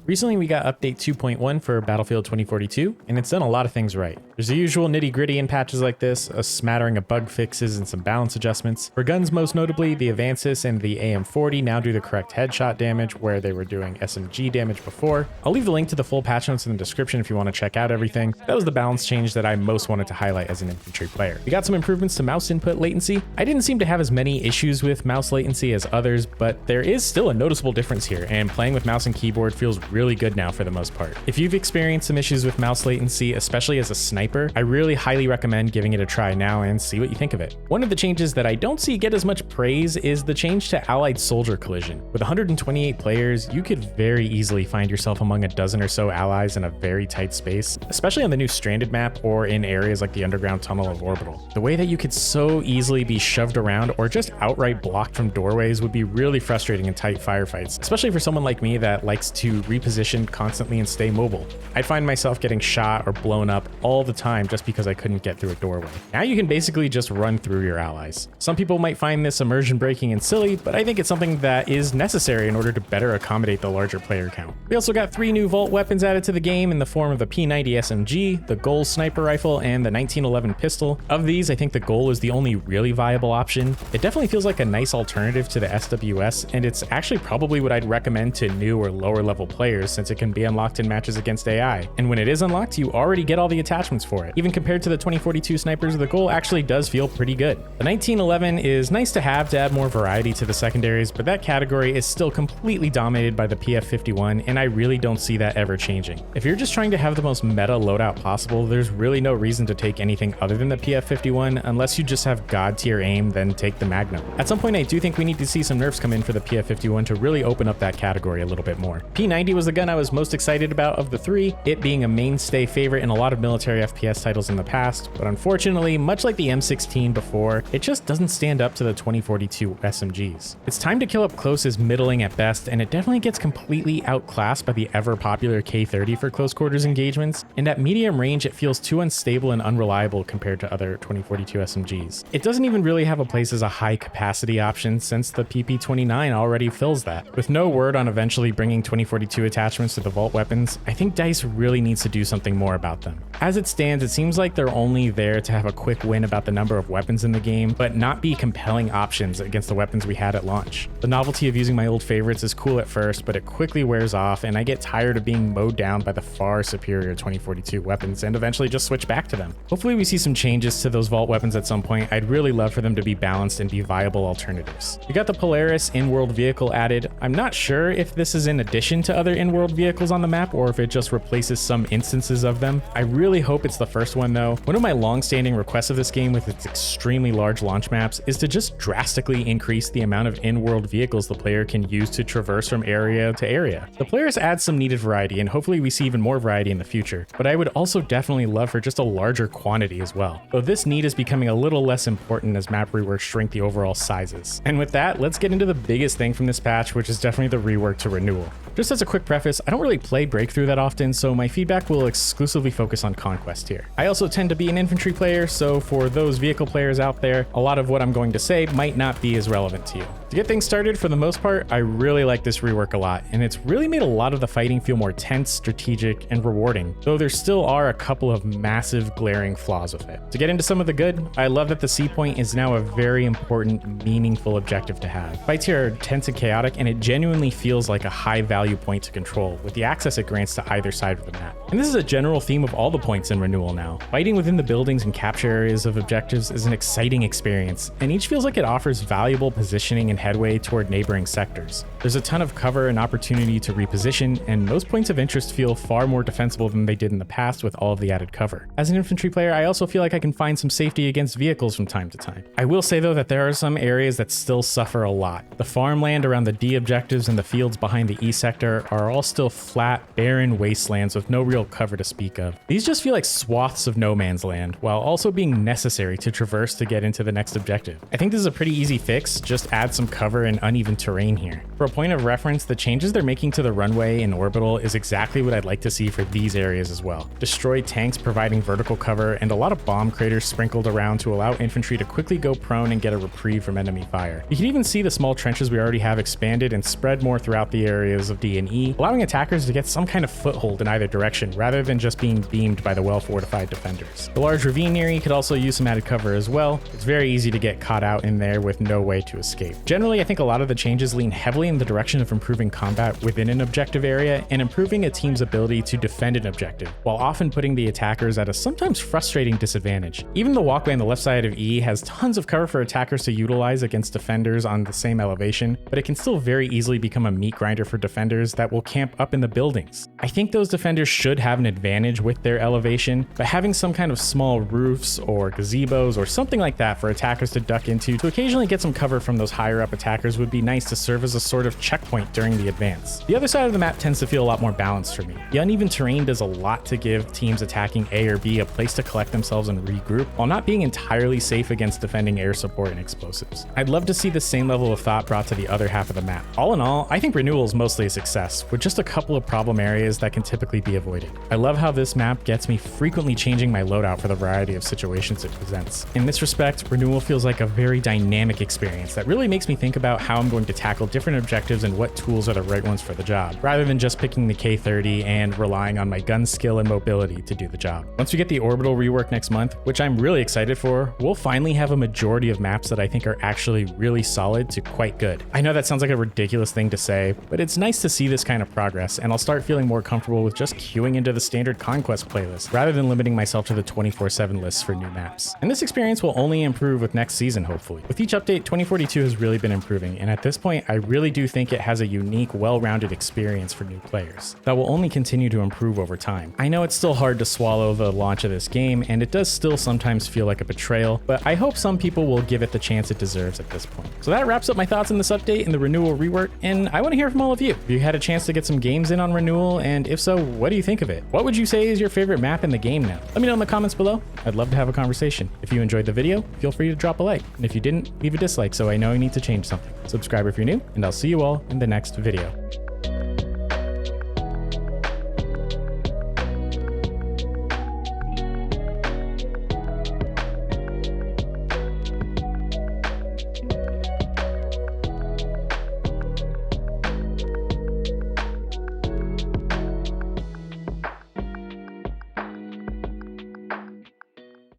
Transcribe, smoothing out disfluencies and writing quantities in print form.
Recently we got update 2.1 for Battlefield 2042, and it's done a lot of things right. There's the usual nitty-gritty in patches like this, a smattering of bug fixes and some balance adjustments. For guns most notably, the Avansis and the AM40 now do the correct headshot damage where they were doing SMG damage before. I'll leave the link to the full patch notes in the description if you want to check out everything. That was the balance change that I most wanted to highlight as an infantry player. We got some improvements to mouse input latency. I didn't seem to have as many issues with mouse latency as others, but there is still a noticeable difference here, and playing with mouse and keyboard feels really good now for the most part. If you've experienced some issues with mouse latency, especially as a sniper, I really highly recommend giving it a try now and see what you think of it. One of the changes that I don't see get as much praise is the change to allied soldier collision. With 128 players, you could very easily find yourself among a dozen or so allies in a very tight space, especially on the new Stranded map or in areas like the underground tunnel of Orbital. The way that you could so easily be shoved around or just outright blocked from doorways would be really frustrating in tight firefights, especially for someone like me that likes to reposition constantly and stay mobile. I'd find myself getting shot or blown up all the time just because I couldn't get through a doorway. Now you can basically just run through your allies. Some people might find this immersion breaking and silly, but I think it's something that is necessary in order to better accommodate the larger player count. We also got 3 new vault weapons added to the game in the form of the P90 SMG, the Goal sniper rifle, and the 1911 pistol. Of these, I think the Goal is the only really viable option. It definitely feels like a nice alternative to the SWS, and it's actually probably what I'd recommend to new or lower level players since it can be unlocked in matches against AI. And when it is unlocked, you already get all the attachments for it. Even compared to the 2042 snipers, the Goal actually does feel pretty good. The 1911 is nice to have to add more variety to the secondaries, but that category is still completely dominated by the PF51, and I really don't see that ever changing. If you're just trying to have the most meta loadout possible, there's really no reason to take anything other than the PF51 unless you just have god tier aim, then take the Magnum. At some point I do think we need to see some nerfs come in for the PF51 to really open up that category a little bit more. P90 was the gun I was most excited about of the 3, it being a mainstay favorite in a lot of military FPS titles in the past, but unfortunately, much like the M16 before, it just doesn't stand up to the 2042 SMGs. Its time to kill up close is middling at best, and it definitely gets completely outclassed by the ever popular K30 for close quarters engagements, and at medium range it feels too unstable and unreliable compared to other 2042 SMGs. It doesn't even really have a place as a high capacity option since the PP29 already fills that. With no word on eventually bringing 2042 attachments to the vault weapons, I think DICE really needs to do something more about them. As it stands, it seems like they're only there to have a quick win about the number of weapons in the game, but not be compelling options against the weapons we had at launch. The novelty of using my old favorites is cool at first, but it quickly wears off, and I get tired of being mowed down by the far superior 2042 weapons and eventually just switch back to them. Hopefully we see some changes to those vault weapons at some point. I'd really love for them to be balanced and be viable alternatives. We got the Polaris in-world vehicle added. I'm not sure if this is in addition to other in-world vehicles on the map or if it just replaces some instances of them. I really hope it's the first one though. One of my long-standing requests of this game with its extremely large launch maps is to just drastically increase the amount of in-world vehicles the player can use to traverse from area to area. The Polaris adds some needed variety, and hopefully we see even more variety in the future, but I would also definitely love for just a larger quantity as well, though this need is becoming a little less important as map reworks shrink the overall sizes. And with that, let's get into the biggest thing from this patch, which is definitely the rework to Renewal. Just as a quick preface, I don't really play Breakthrough that often, so my feedback will exclusively focus on Conquest here. I also tend to be an infantry player, so for those vehicle players out there, a lot of what I'm going to say might not be as relevant to you. To get things started, for the most part, I really like this rework a lot, and it's really made a lot of the fighting feel more tense, strategic, and rewarding, though there still are a couple of massive glaring flaws with it. To get into some of the good, I love that the C point is now a very important, meaningful objective to have. Fights here are tense and chaotic, and it genuinely feels like a high value point to control, with the access it grants to either side of the map. And this is a general theme of all the points in Renewal now. Fighting within the buildings and capture areas of objectives is an exciting experience, and each feels like it offers valuable positioning and headway toward neighboring sectors. There's a ton of cover and opportunity to reposition, and most points of interest feel far more defensible than they did in the past with all of the added cover. As an infantry player, I also feel like I can find some safety against vehicles from time to time. I will say though that there are some areas that still suffer a lot. The farmland around the D objectives and the fields behind the E sector are all still flat, barren wastelands with no real cover to speak of. These just feel like swaths of no man's land, while also being necessary to traverse to get into the next objective. I think this is a pretty easy fix, just add some cover and uneven terrain here. For a point of reference, the changes they're making to the runway in Orbital is exactly what I'd like to see for these areas as well. Destroyed tanks providing vertical cover and a lot of bomb craters sprinkled around to allow infantry to quickly go prone and get a reprieve from enemy fire. You can even see the small trenches we already have expanded and spread more throughout the areas of D and E, allowing attackers to get some kind of foothold in either direction rather than just being beamed by the well-fortified defenders. The large ravine area could also use some added cover as well. It's very easy to get caught out in there with no way to escape. Generally, I think a lot of the changes lean heavily in the direction of improving combat within an objective area and improving a team's ability to defend an objective, while often putting the attackers at a sometimes frustrating disadvantage. Even the walkway on the left side of E has tons of cover for attackers to utilize against defenders on the same elevation, but it can still very easily become a meat grinder for defenders that will camp up in the buildings. I think those defenders should have an advantage with their elevation, but having some kind of small roofs or gazebos or something like that for attackers to duck into to occasionally get some cover from those higher up attackers would be nice to serve as a sort of checkpoint during the advance. The other side of the map tends to feel a lot more balanced for me. The uneven terrain does a lot to give teams attacking A or B a place to collect themselves and regroup, while not being entirely safe against defending air support and explosives. I'd love to see the same level of thought brought to the other half of the map. All in all, I think Renewal is mostly a success, with just a couple of problem areas that can typically be avoided. I love how this map gets me frequently changing my loadout for the variety of situations it presents. In this respect, Renewal feels like a very dynamic experience that really makes me think about how I'm going to tackle different objectives and what tools are the right ones for the job, rather than just picking the K30 and relying on my gun skill and mobility to do the job. Once we get the Orbital rework next month, which I'm really excited for, we'll finally have a majority of maps that I think are actually really solid to quite good. I know that sounds like a ridiculous thing to say, but it's nice to see this kind of progress, and I'll start feeling more comfortable with just queuing into the standard Conquest playlist, rather than limiting myself to the 24/7 lists for new maps. And this experience will only improve with next season, hopefully. With each update, 2042 has really been improving, and at this point, I really do think it has a unique, well-rounded experience for new players that will only continue to improve over time. I know it's still hard to swallow the launch of this game, and it does still sometimes feel like a betrayal, but I hope some people will give it the chance it deserves at this point. So that wraps up my thoughts on this update and the Renewal rework, and I want to hear from all of you. Have you had a chance to get some games in on Renewal, and if so, what do you think of it? What would you say is your favorite map in the game now? Let me know in the comments below. I'd love to have a conversation. If you enjoyed the video, feel free to drop a like, and if you didn't, leave a dislike so I know I need to change something. Subscribe if you're new, and I'll see you all in the next video.